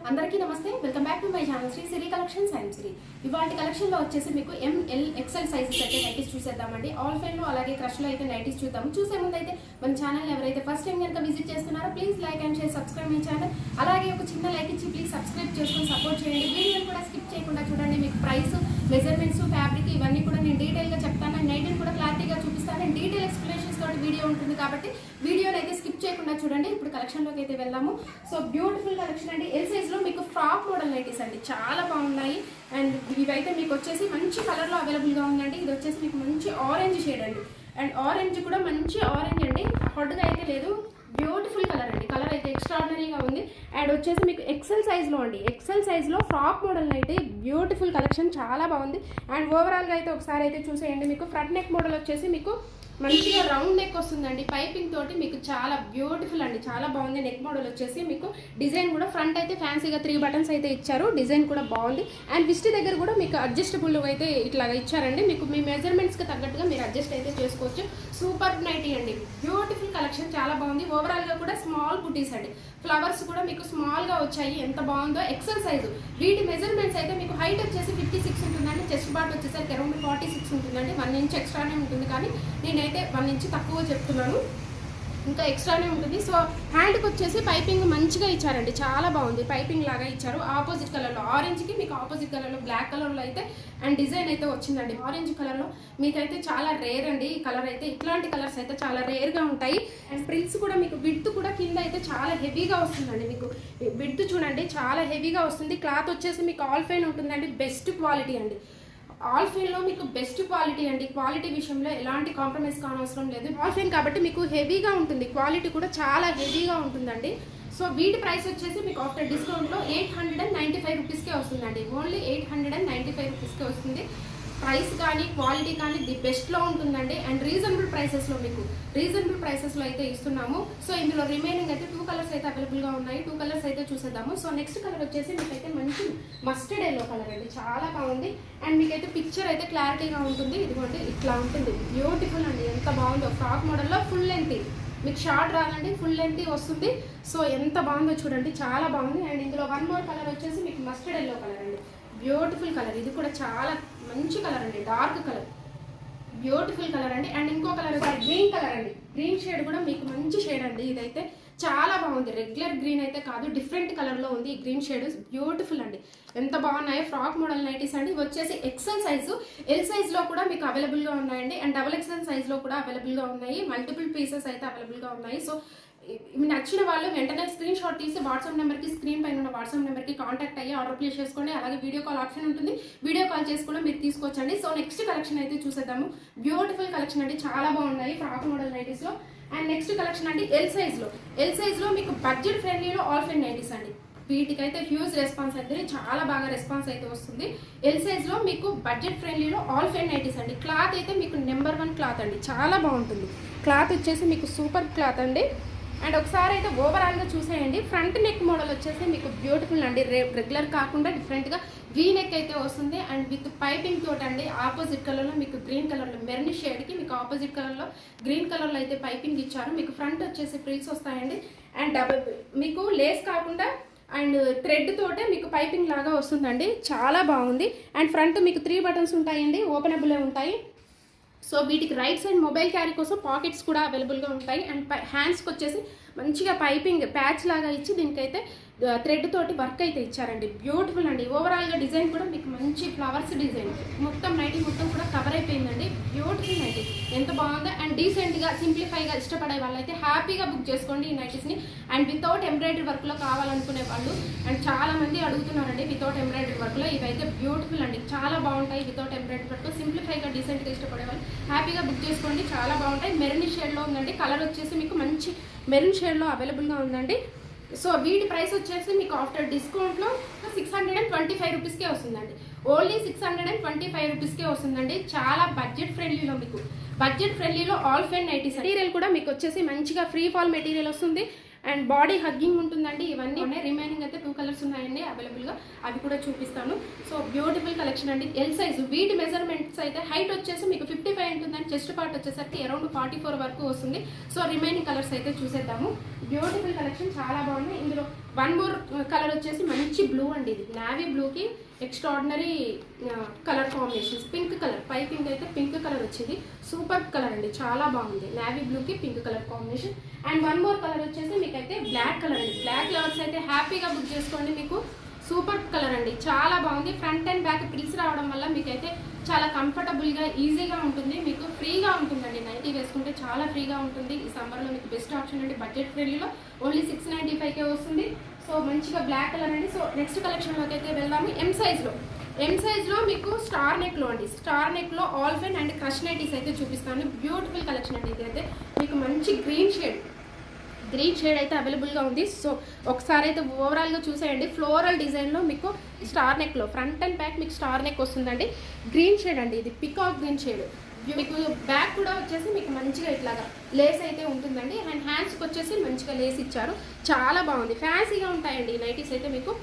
అందరికీ నమస్తే, welcome back to my channel Sri Siri collections. I'm Siri. ఇవాళ కలెక్షన్ లో వచ్చేసి మీకు ఎంఎల్ ఎక్సెల్ సైజెస్ అయితే నైటీస్ చూసేద్దామండి. ఆల్ ఫైన్ లో అలాగే క్రష్ లో అయితే నైటీస్ చూద్దాము. చూసే ముందు అయితే మన ఛానల్ ఎవరైతే ఫస్ట్ టైం కనుక విజిట్ చేస్తున్నారో please like and share, subscribe my channel. అలాగే ఒక చిన్న లైక్ ఇచ్చి ప్లీజ్ సబ్స్క్రైబ్ చేసుకొని సపోర్ట్ చేయండి. వీడియోని కూడా స్కిప్ చేయకుండా చూడండి. మీకు ప్రైస్, మెజర్మెంట్స్, ఫ్యాబ్రిక్ ఇవన్నీ కూడా నేను డీటెయిల్ గా చెప్తాను. నైటీని కూడా క్లారిటీగా చూపిస్తాను. డీటెయిల్ ఎక్స్ప్లెనేషన్స్ తోటి వీడియో ఉంటుంది కాబట్టి వీడియోని అయితే స్కిప్ చేయకుండా చూడండి. ఇప్పుడు కలెక్షన్ లోకి అయితే వెళ్దాము. సో బ్యూటిఫుల్ కలెక్షన్ అండి. ఎల్ సైజ్ లో మీకు ఫ్రాక్ మోడల్ నైటీస్ అండి, చాలా బాగున్నాయి. అండ్ ఇవైతే మీకు వచ్చేసి మంచి కలర్ లో అవైలబుల్ గా ఉందండి. ఇది వచ్చేసి మీకు మంచి ఆరెంజ్ షేడ్ అండి. అండ్ ఆరెంజ్ కూడా మంచి ఆరెంజ్ అండి, హాట్గా అయితే లేదు. బ్యూటిఫుల్ కలర్ అండి. కలర్ అయితే ఎక్స్ట్రాడినరీగా ఉంది. అండ్ వచ్చేసి మీకు ఎక్సెల్ సైజ్లో అండి, ఎక్సెల్ సైజ్లో ఫ్రాక్ మోడల్ అయితే బ్యూటిఫుల్ కలెక్షన్, చాలా బాగుంది. అండ్ ఓవరాల్గా అయితే ఒకసారి అయితే చూసేయండి. మీకు ఫ్రంట్ నెక్ మోడల్ వచ్చేసి మీకు మంచిగా రౌండ్ నెక్ వస్తుందండి, పైపింగ్ తోటి మీకు చాలా బ్యూటిఫుల్ అండి, చాలా బాగుంది. నెక్ మోడల్ వచ్చేసి మీకు డిజైన్ కూడా ఫ్రంట్ అయితే ఫ్యాన్సీగా 3 బటన్స్ అయితే ఇచ్చారు. డిజైన్ కూడా బాగుంది. అండ్ విస్ట్ దగ్గర కూడా మీకు అడ్జస్టబుల్ అయితే ఇట్లాగా ఇచ్చారండి. మీకు మీ మెజర్మెంట్స్కి తగ్గట్టుగా మీరు అడ్జస్ట్ అయితే చేసుకోవచ్చు. సూపర్ నైటీ అండి, బ్యూటిఫుల్ కలెక్షన్, చాలా బాగుంది. ఓవరాల్గా కూడా స్మాల్ బుటీస్ అండి, ఫ్లవర్స్ కూడా మీకు స్మాల్గా వచ్చాయి. ఎంత బాగుందో. XL size. వీటి మెజర్మెంట్స్ అయితే మీకు హైట్ వచ్చేసి 56 ఉంటుందండి. చెస్ట్ పార్ట్ వచ్చేసరికి అరౌండ్ 46 ఉంటుందండి. 1 ఇంచ్ ఎక్స్ట్రానే ఉంటుంది, కానీ నేనైతే 1 ఇంచ్ తక్కువ చెప్తున్నాను, ఇంకా ఎక్స్ట్రానే ఉంటుంది. సో హ్యాండ్కి వచ్చేసి పైపింగ్ మంచిగా ఇచ్చారండి, చాలా బాగుంది. పైపింగ్ లాగా ఇచ్చారు. ఆపోజిట్ కలర్లో ఆరెంజ్కి మీకు ఆపోజిట్ కలర్లో బ్లాక్ కలర్లో అయితే అండ్ డిజైన్ అయితే వచ్చిందండి. ఆరెంజ్ కలర్లో మీకైతే చాలా రేర్ అండి ఈ కలర్ అయితే. ఇట్లాంటి కలర్స్ అయితే చాలా రేర్గా ఉంటాయి. అండ్ ప్రిల్స్ కూడా మీకు విడ్త్ కూడా కింద అయితే చాలా హెవీగా వస్తుందండి. మీకు విడ్త్ చూడండి, చాలా హెవీగా వస్తుంది. క్లాత్ వచ్చేసి మీకు ఆల్ ఫైన్ ఉంటుందండి, బెస్ట్ క్వాలిటీ అండి. ఆల్ ఫైన్లో మీకు బెస్ట్ క్వాలిటీ అండి. క్వాలిటీ విషయంలో ఎలాంటి కాంప్రమైజ్ కానవసరం లేదు. ఆల్ ఫైన్ కాబట్టి మీకు హెవీగా ఉంటుంది, క్వాలిటీ కూడా చాలా హెవీగా ఉంటుందండి. సో వీటి ప్రైస్ వచ్చేసి మీకు ఆఫ్టర్ డిస్కౌంట్లో 895 రూపీస్కే వస్తుందండి. ఓన్లీ 895 రూపీస్కే వస్తుంది. ప్రైస్ కానీ క్వాలిటీ కానీ ది బెస్ట్లో ఉంటుందండి. అండ్ రీజనబుల్ ప్రైసెస్లో మీకు రీజనబుల్ ప్రైసెస్లో అయితే ఇస్తున్నాము. సో ఇందులో రిమైనింగ్ అయితే 2 కలర్స్ అయితే అవైలబుల్గా ఉన్నాయి. 2 కలర్స్ అయితే చూసేద్దాము. సో నెక్స్ట్ కలర్ వచ్చేసి మీకైతే మంచి మస్టర్డ్ ఎల్లో కలర్ అండి, చాలా బాగుంది. అండ్ మీకైతే పిక్చర్ అయితే క్లారిటీగా ఉంటుంది. ఇదిగోండి ఇట్లా ఉంటుంది, బ్యూటిఫుల్ అండి, ఎంత బాగుందో. ఫ్రాక్ మోడల్లో ఫుల్ లెంత్, మీకు షార్ట్ రాదండి, ఫుల్ లెంత్ వస్తుంది. సో ఎంత బాగుందో చూడండి, చాలా బాగుంది. అండ్ ఇందులో 1 మోర్ కలర్ వచ్చేసి మీకు మస్టర్డ్ ఎల్లో కలర్ అండి, బ్యూటిఫుల్ కలర్. ఇది కూడా చాలా మంచి కలర్ అండి, డార్క్ కలర్, బ్యూటిఫుల్ కలర్ అండి. అండ్ ఇంకో కలర్ గ్రీన్ కలర్ అండి, గ్రీన్ షేడ్ కూడా మీకు మంచి షేడ్ అండి. ఇదైతే చాలా బాగుంది. రెగ్యులర్ గ్రీన్ అయితే కాదు, డిఫరెంట్ కలర్లో ఉంది ఈ గ్రీన్ షేడ్. బ్యూటిఫుల్ అండి, ఎంత బాగున్నాయో. ఫ్రాక్ మోడల్ నైటీస్ అండి. ఇవి వచ్చేసి ఎక్సెల్ సైజు, ఎల్ సైజ్లో కూడా మీకు అవైలబుల్గా ఉన్నాయండి. అండ్ డబుల్ ఎక్సెల్ సైజ్లో కూడా అవైలబుల్గా ఉన్నాయి. మల్టిపుల్ పీసెస్ అయితే అవైలబుల్గా ఉన్నాయి. సో ఇవి నచ్చిన వాళ్ళు వెంటనే స్క్రీన్ షాట్ తీసి వాట్సాప్ నెంబర్కి, స్క్రీన్ పైన ఉన్న వాట్సాప్ నెంబర్కి కాంటాక్ట్ అయ్యి ఆర్డర్ ప్లేస్ చేసుకోండి. అలాగే వీడియో కాల్ ఆప్షన్ ఉంటుంది, వీడియో కాల్ చేసి కూడా మీరు తీసుకోవచ్చండి. సో నెక్స్ట్ కలెక్షన్ అయితే చూసేద్దాము. బ్యూటిఫుల్ కలెక్షన్ అండి, చాలా బాగున్నాయి ఫ్రాక్ మోడల్ నైటీస్లో. అండ్ నెక్స్ట్ కలెక్షన్ అండి ఎల్ సైజ్లో. ఎల్ సైజ్లో మీకు బడ్జెట్ ఫ్రెండ్లీలో ఆల్ ఫైన్ నైటీస్ అండి. వీటికైతే హ్యూజ్ రెస్పాన్స్ అయితే, చాలా బాగా రెస్పాన్స్ అయితే వస్తుంది. ఎల్ సైజ్లో మీకు బడ్జెట్ ఫ్రెండ్లీలో ఆల్ ఫైన్ నైటీస్ అండి. క్లాత్ అయితే మీకు నెంబర్ 1 క్లాత్ అండి, చాలా బాగుంటుంది. క్లాత్ వచ్చేసి మీకు సూపర్ క్లాత్ అండి. అండ్ ఒకసారి అయితే ఓవరాల్గా చూసేయండి. ఫ్రంట్ నెక్ మోడల్ వచ్చేసి మీకు బ్యూటిఫుల్ అండి, రెగ్యులర్ కాకుండా డిఫరెంట్గా వీ నెక్ అయితే వస్తుంది. అండ్ విత్ పైపింగ్ తోటి అండి. ఆపోజిట్ కలర్లో మీకు గ్రీన్ కలర్లో, మెరూన్ షేడ్కి మీకు ఆపోజిట్ కలర్లో గ్రీన్ కలర్లో అయితే పైపింగ్ ఇచ్చారు. మీకు ఫ్రంట్ వచ్చేసి ఫ్రిల్స్ వస్తాయండి. అండ్ మీకు లేస్ కాకుండా అండ్ థ్రెడ్ తోటే మీకు పైపింగ్ లాగా వస్తుందండి, చాలా బాగుంది. అండ్ ఫ్రంట్ మీకు 3 బటన్స్ ఉంటాయండి, ఓపెనబుల్ ఉంటాయి. సో వీటికి రైట్ సైడ్ మొబైల్ క్యారీ కోసం పాకెట్స్ కూడా అవైలబుల్గా ఉంటాయి. అండ్ హ్యాండ్స్కి వచ్చేసి మంచిగా పైపింగ్ ప్యాచ్ లాగా ఇచ్చి దీనికైతే థ్రెడ్ తోటి వర్క్ అయితే ఇచ్చారండి, బ్యూటిఫుల్ అండి. ఓవరాల్గా డిజైన్ కూడా మీకు మంచి ఫ్లవర్స్ డిజైన్, మొత్తం నైటీ మొత్తం కూడా కవర్ అయిపోయిందండి. బ్యూటిఫుల్ నైటీ, ఎంత బాగుందో. అండ్ డీసెంట్గా సింప్లిఫైగా ఇష్టపడే వాళ్ళైతే హ్యాపీగా బుక్ చేసుకోండి ఈ నైటీస్ని. అండ్ వితౌట్ ఎంబ్రాయిడరీ వర్క్లో కావాలనుకునే వాళ్ళు, అండ్ చాలామంది అడుగుతున్నారండి వితౌట్ ఎంబ్రాయిడరీ వర్క్లో. ఇవైతే బ్యూటిఫుల్ అండి, చాలా బాగుంటాయి. వితౌట్ ఎంబ్రాయిడరీ వర్క్ సింప్లిఫైగా డీసెంట్గా ఇష్టపడే వాళ్ళు హ్యాపీగా బుక్ చేసుకోండి, చాలా బాగుంటాయి. మెరూన్ షేడ్లో ఉందండి. కలర్ వచ్చేసి మీకు మంచి మెరూన్ షేడ్లో అవైలబుల్గా ఉందండి. సో వీటి ప్రైస్ వచ్చేసి మీకు ఆఫ్టర్ డిస్కౌంట్లో 625 రూపీస్కే వస్తుందండి. ఓన్లీ 625 రూపీస్కే వస్తుందండి. చాలా బడ్జెట్ ఫ్రెండ్లీలో, మీకు బడ్జెట్ ఫ్రెండ్లీలో ఆల్ ఫైన్ నైటీస్. మెటీరియల్ కూడా మీకు వచ్చేసి మంచిగా ఫ్రీ ఫాల్ మెటీరియల్ వస్తుంది. అండ్ బాడీ హగ్గింగ్ ఉంటుందండి. ఇవన్నీ రిమైనింగ్ అయితే 2 కలర్స్ కలర్స్ ఉన్నాయండి అవైలబుల్గా, అవి కూడా చూపిస్తాను. సో బ్యూటిఫుల్ కలెక్షన్ అండి. ఎల్ సైజు, వీటి మెజర్మెంట్స్ అయితే హైట్ వచ్చేసి మీకు 55 ఉంటుందండి, చెస్ట్ పార్ట్ వచ్చేసరికి అరౌండ్ 44 వరకు వస్తుంది. సో రిమైనింగ్ కలర్స్ అయితే చూసేద్దాము. బ్యూటిఫుల్ కలెక్షన్ చాలా బాగుంది. ఇందులో వన్ మోర్ కలర్ వచ్చేసి మంచి బ్లూ అండి, ఇది నావీ బ్లూకి extraordinary colour combinations. Pink colour, పై పింక్ అయితే పింక్ కలర్ వచ్చింది, సూపర్ కలర్ అండి, చాలా బాగుంది. నావీ బ్లూకి pink colour combination. And one more colour వచ్చేసి మీకైతే బ్లాక్ కలర్ అండి. బ్లాక్ లవర్స్ అయితే హ్యాపీగా బుక్ చేసుకోండి, మీకు సూపర్ కలర్ అండి, చాలా బాగుంది. ఫ్రంట్ అండ్ బ్యాక్ పిల్స్ రావడం వల్ల మీకైతే చాలా కంఫర్టబుల్గా ఈజీగా ఉంటుంది, మీకు ఫ్రీగా ఉంటుందండి. నైటీ వేసుకుంటే చాలా ఫ్రీగా ఉంటుంది. ఈ సమ్మర్లో మీకు బెస్ట్ ఆప్షన్ అండి, బడ్జెట్ ఫ్రెండ్లీలో ఓన్లీ 695కే వస్తుంది. సో మంచిగా బ్లాక్ కలర్ అండి. సో నెక్స్ట్ కలెక్షన్లోకి అయితే వెళ్దాము. ఎం సైజ్లో మీకు స్టార్ నెక్లో అండి, స్టార్ నెక్లో all fan and crush nighties అయితే చూపిస్తాను. బ్యూటిఫుల్ కలెక్షన్ అండి. ఇదైతే మీకు మంచి గ్రీన్ షేడ్ అయితే అవైలబుల్గా ఉంది. సో ఒకసారి అయితే ఓవరాల్గా చూసేయండి. ఫ్లోరల్ డిజైన్లో మీకు స్టార్ నెక్లో ఫ్రంట్ అండ్ బ్యాక్ మీకు స్టార్ నెక్ వస్తుందండి. గ్రీన్ షేడ్ అండి, ఇది పికాక్ గ్రీన్ షేడ్. మీకు బ్యాక్ కూడా వచ్చేసి మీకు మంచిగా ఇట్లాగా లేస్ అయితే ఉంటుందండి. అండ్ హ్యాండ్స్కి వచ్చేసి మంచిగా లేస్ ఇచ్చారు, చాలా బాగుంది. ఫ్యాన్సీగా ఉంటాయండి ఈ నైటీస్ అయితే, మీకు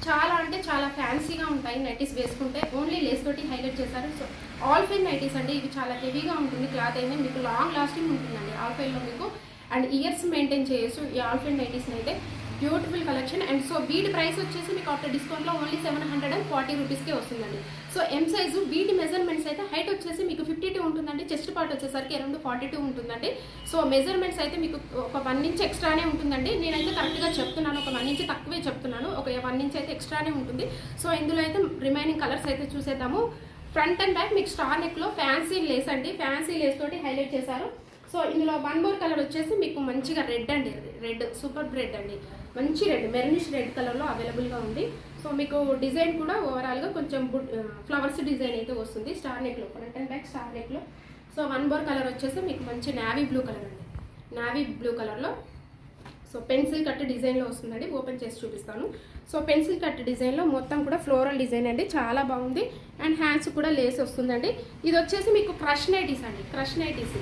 చాలా అంటే చాలా ఫ్యాన్సీగా ఉంటాయి నైటీస్ వేసుకుంటే. ఓన్లీ లేస్ తోటి హైలైట్ చేశారు. సో ఆల్ ఫైన్ నైటీస్ అండి, ఇవి చాలా హెవీగా ఉంటుంది క్లాత్ అయితే, మీకు లాంగ్ లాస్టింగ్ ఉంటుందండి ఆల్ ఫైన్లో మీకు. అండ్ ఇయర్స్ మెయింటైన్ చేయొచ్చు ఈ ఆల్ ఫైన్ నైటీస్ని అయితే. Beautiful collection. అండ్ సో వీటి ప్రైస్ వచ్చేసి మీకు ఆఫ్టర్ డిస్కౌంట్లో ఓన్లీ 740 రూపీస్కే వస్తుందండి. సో ఎం సైజు, వీటి మెజర్మెంట్స్ అయితే హైట్ వచ్చేసి మీకు 52 ఉంటుందండి, చెస్ట్ పార్ట్ వచ్చేసరికి అరౌండ్ 42 ఉంటుందండి. సో మెజర్మెంట్స్ అయితే మీకు ఒక 1 ఇంచ్ ఎక్స్ట్రానే ఉంటుందండి. నేనైతే కరెక్ట్గా చెప్తున్నాను, ఒక 1 ఇంచ్ తక్కువే చెప్తున్నాను, ఒక 1 ఇంచ్ అయితే ఎక్స్ట్రానే ఉంటుంది. సో ఇందులో అయితే రిమైనింగ్ కలర్స్ అయితే చూసేద్దాము. ఫ్రంట్ అండ్ బ్యాక్ మీకు స్టార్ నెక్లో ఫ్యాన్సీ లేస్ అండి, ఫ్యాన్సీ లేస్ తోటి హైలైట్ చేశారు. సో ఇందులో వన్ మోర్ కలర్ వచ్చేసి మీకు మంచిగా రెడ్ అండి, రెడ్ సూపర్ రెడ్ అండి, మంచి రెడ్, మెరూనిష్ రెడ్ కలర్లో అవైలబుల్గా ఉంది. సో మీకు డిజైన్ కూడా ఓవరాల్గా కొంచెం ఫ్లవర్స్ డిజైన్ అయితే వస్తుంది స్టార్ నెక్లో, ఫ్రంట్ అండ్ బ్యాక్ స్టార్ నెక్లో. సో వన్ మోర్ కలర్ వచ్చేసి మీకు మంచి నావీ బ్లూ కలర్ అండి, నావీ బ్లూ కలర్లో. సో పెన్సిల్ కట్ డిజైన్లో వస్తుందండి, ఓపెన్ చేసి చూపిస్తాను. సో పెన్సిల్ కట్ డిజైన్లో మొత్తం కూడా ఫ్లోరల్ డిజైన్ అండి, చాలా బాగుంది. అండ్ హ్యాండ్స్ కూడా లేస్ వస్తుందండి. ఇది వచ్చేసి మీకు క్రష్ నైటీస్ అండి, క్రష్ నైటీస్.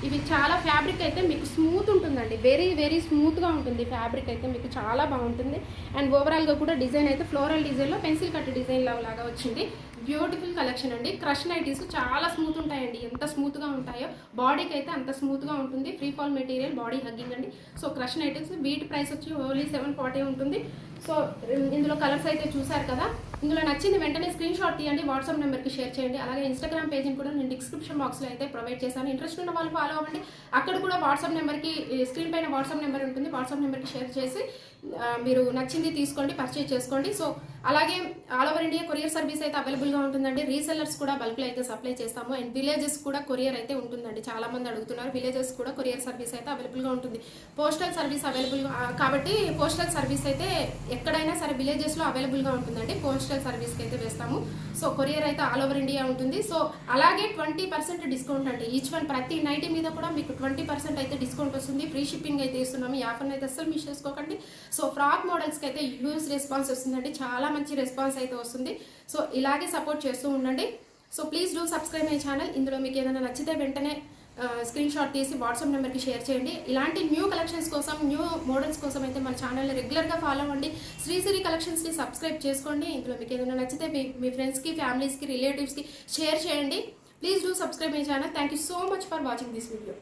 ఇవి చాలా ఫ్యాబ్రిక్ అయితే మీకు స్మూత్ ఉంటుందండి, వెరీ వెరీ స్మూత్గా ఉంటుంది ఫ్యాబ్రిక్ అయితే, మీకు చాలా బాగుంటుంది. అండ్ ఓవరాల్గా కూడా డిజైన్ అయితే ఫ్లోరల్ డిజైన్లో పెన్సిల్ కట్ డిజైన్ లాగా వచ్చింది. బ్యూటిఫుల్ కలెక్షన్ అండి. క్రష్ నైటీస్ చాలా స్మూత్ ఉంటాయండి, ఎంత స్మూత్గా ఉంటాయో బాడీకి అయితే అంత స్మూత్గా ఉంటుంది. Free fall material, body hugging అండి. సో క్రష్ నైటీస్ వీటి ప్రైస్ వచ్చి ఓన్లీ 740 ఉంటుంది. సో ఇందులో కలర్స్ అయితే చూసారు కదా, ఇందులో నచ్చింది వెంటనే స్క్రీన్ షాట్ తీయండి, వాట్సాప్ నెంబర్కి షేర్ చేయండి. అలాగే ఇన్స్టాగ్రామ్ పేజ్ని కూడా నేను డిస్క్రిప్షన్ బాక్స్లో అయితే ప్రొవైడ్ చేశాను, ఇంట్రెస్ట్ ఉన్న వాళ్ళు ఫాలో అవ్వండి. అక్కడ కూడా వాట్సాప్ నెంబర్కి, స్క్రీన్ పైన వాట్సాప్ నెంబర్ ఉంటుంది, వాట్సాప్ నెంబర్కి షేర్ చేసి మీరు నచ్చింది తీసుకోండి, పర్చేజ్ చేసుకోండి. సో అలాగే all over India courier service అయితే అవైలబుల్గా ఉంటుందండి. రీసెల్లర్స్ కూడా బల్క్లో అయితే సప్లై చేస్తాము. అండ్ విలేజెస్ కూడా కొరియర్ అయితే ఉంటుందండి, చాలామంది అడుగుతున్నారు. విలేజెస్ కూడా కొరియర్ సర్వీస్ అయితే అవైలబుల్గా ఉంటుంది. పోస్టల్ సర్వీస్ అవైలబుల్గా కాబట్టి పోస్టల్ సర్వీస్ అయితే ఎక్కడైనా సరే విలేజెస్లో అవైలబుల్గా ఉంటుందండి, పోస్టల్ సర్వీస్కి అయితే వేస్తాము. సో కొరియర్ అయితే ఆల్ ఓవర్ ఇండియా ఉంటుంది. సో అలాగే 20% డిస్కౌంట్ అండి, ఈచ్ వన్ ప్రతి నైటీ మీద కూడా మీకు 20% అయితే డిస్కౌంట్ వస్తుంది. ఫ్రీ షిప్పింగ్ అయితే ఇస్తున్నాము, ఈ ఆఫర్ని అయితే అస్సలు మిస్ చేసుకోకండి. సో ఫ్రాక్ మోడల్స్కి అయితే హ్యూజ్ రెస్పాన్స్ వస్తుందండి, చాలా మంచి రెస్పాన్స్ అయితే వస్తుంది. సో ఇలాగే సపోర్ట్ చేస్తూ ఉండండి. So please do subscribe my channel. ఇందులో మీకు ఏదైనా నచ్చితే వెంటనే స్క్రీన్ షాట్ తీసి వాట్సాప్ నెంబర్కి షేర్ చేయండి. ఇలాంటి న్యూ కలెక్షన్స్ కోసం, న్యూ మోడల్స్ కోసం అయితే మన ఛానల్ని రెగ్యులర్గా ఫాలో అవ్వండి. శ్రీశ్రీ కలెక్షన్స్ని సబ్స్క్రైబ్ చేసుకోండి. ఇందులో మీకు ఏదైనా నచ్చితే మీ ఫ్రెండ్స్కి, ఫ్యామిలీస్కి, రిలేటివ్స్కి షేర్ చేయండి. Please do subscribe my channel. Thank you so much for watching this video.